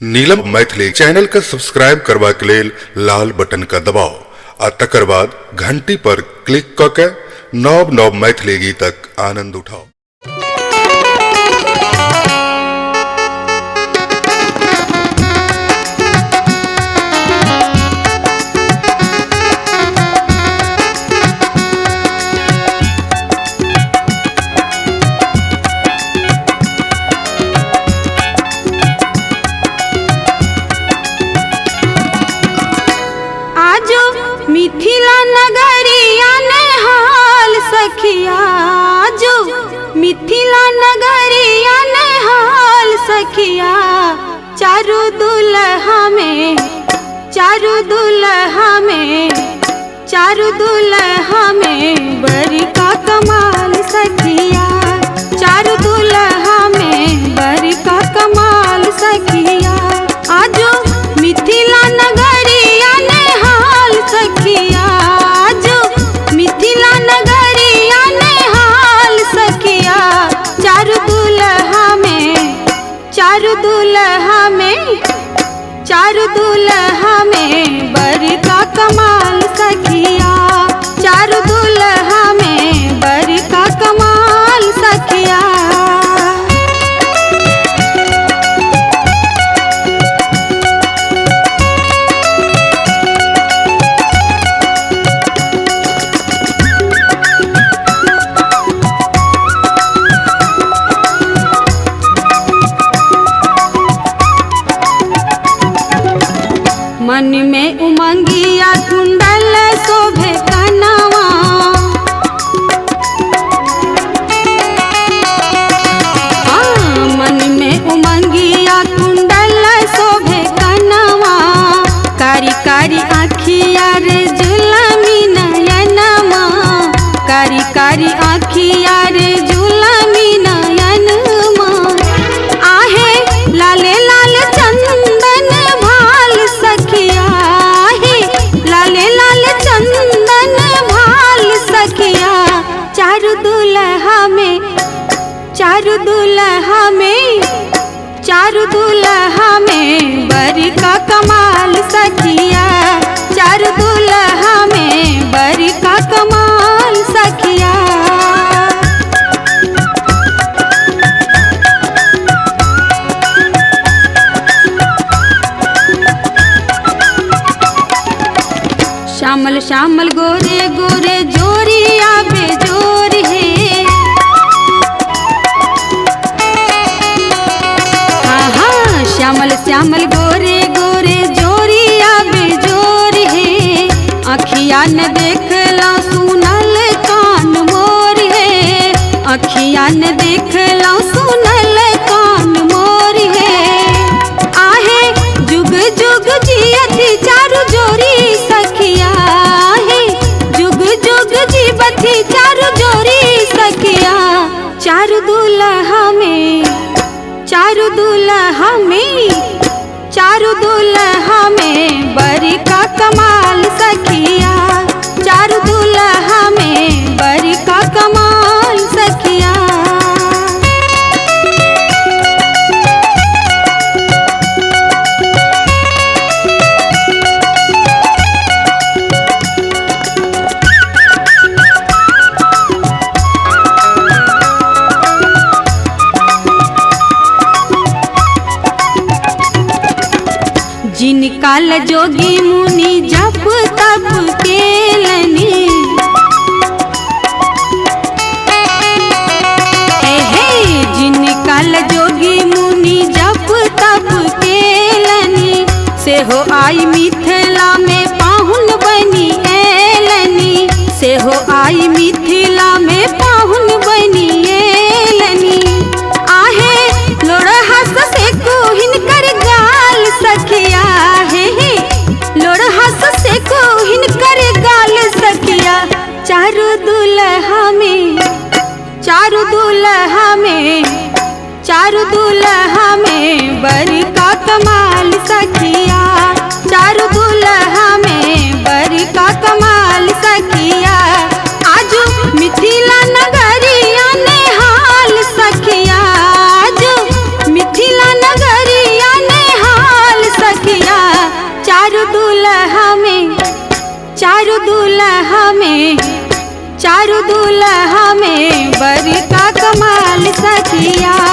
नीलम Maithili channel का subscribe करबा के लेल लाल बटन का दबाओ आ तकर बाद घंटी पर क्लिक क के नव नव मैथिली गीतक आनंद उठाओ। मिथिला नगरिया ने हाल सखिया, जो मिथिला नगरिया ने हाल सखिया। चारू दुल्हा में बड़ी का कमाल सखिया। चारू दुल्हा में बड़ी का कमाल सखिया। आजो मिथिला नगरिया ने हाल सखिया, जो मिथिला नगरिया ने हाल सखिया। चारू दुल्हा में बड़ी का कमाल सखिया। चारू दुल्हा में बड़ी का कमाल सखिया। मन में उमंगिया कुंडल शोभे कनवा। मन में उमंगिया कुंडल शोभे कनवा। कारी कारी आँखिया रे जुलमी नयनमा। कारी कारी आँखिया रे जुलमी नयनमा। आहे लाले लाल चंदन भाल सखिया। लाले लाल चंदन भाल सखिया। चारू दुल्हा में बड़ी का कमाल सखिया। चारू दुल्हा में बड़ी का कमाल सखिया। श्यामल श्यामल गोरे गोरे जोरिया बेजोर है। हाँ श्यामल श्यामल गोरे गोरे जोरिया बेजोर है। अखिया न देखला सुनल कान मोर है। अखिया न देखला सुनल कान मोर है। आहे जुग जुग जियति चारू जोरी सखिया। जुग जुग जीवती चारू जोरी सखिया। चारू दुल्हा में बड़ी का कमाल सखिया। चारू दुल्हा में बड़ी का कमाल सखिया। जिनकाल जोगी मुनि जप तप केलनी। जिनकाल जोगी मुनि जप तप केलनी। से हो आई मिथिला में पाहुन बनी एलनी। से हो आई मिथिला में पाहुन बनी एलनी। आहे लोड़ा हंस से को हिनकर गाल सखिया। लोड़ हंस से को हिनकर गाल सखिया। चारू दुल्हा में बड़ी का कमाल सखिया। चारू दुल्हा में बड़ी का कमाल सखिया। आजू मिथिला नगरिया ने हाल सखिया। आजू मिथिला नगरिया ने हाल चारू दुल्हा में बड़का कमाल सखिया।